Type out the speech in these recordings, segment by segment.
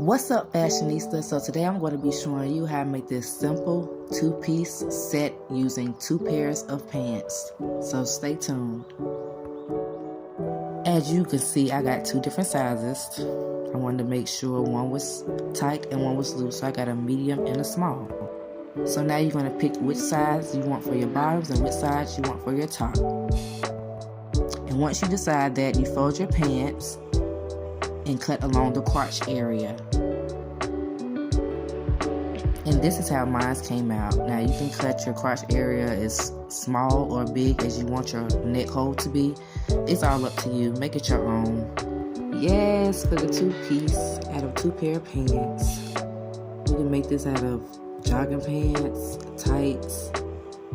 What's up, fashionista? So today I'm going to be showing you how to make this simple two-piece set using 2 pairs of pants. So stay tuned. As you can see, I got 2 different sizes. I wanted to make sure one was tight and one was loose, so I got a medium and a small. So now you're going to pick which size you want for your bottoms and which size you want for your top. And once you decide that, you fold your pants and cut along the crotch area. And this is how mine came out. Now you can cut your crotch area as small or big as you want your neck hole to be. It's all up to you. Make it your own. Yes, for the 2-piece out of 2 pair of pants. You can make this out of jogging pants, tights.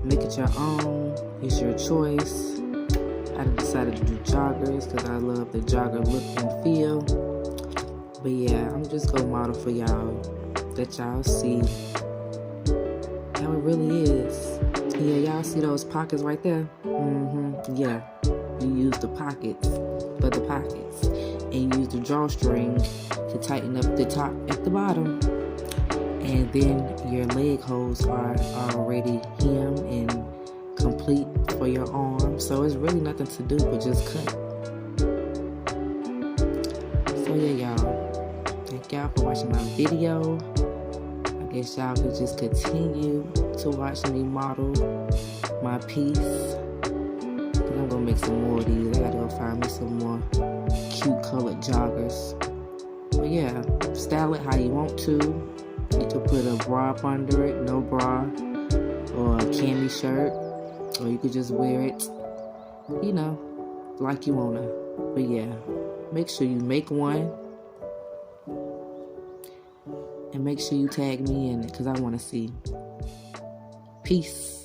Make it your own. It's your choice. I decided to do joggers because I love the jogger look and feel. But yeah, I'm just gonna model for y'all that y'all see how it really is. Yeah, y'all see those pockets right there? Yeah, you use the pockets for the pockets, and use the drawstring to tighten up the top at the bottom. And then your leg holes are already hemmed and complete for your arm, so it's really nothing to do but just cut. So yeah, y'all, thank y'all for watching my video. I guess y'all could just continue to watch me model my piece. I'm gonna make some more of these. I gotta go find me some more cute colored joggers. But yeah, style it how you want to. You could put a bra up under it, no bra, or a cami shirt. Or you could just wear it, you know, like you wanna. But yeah, make sure you make one. And make sure you tag me in it, because I want to see. Peace.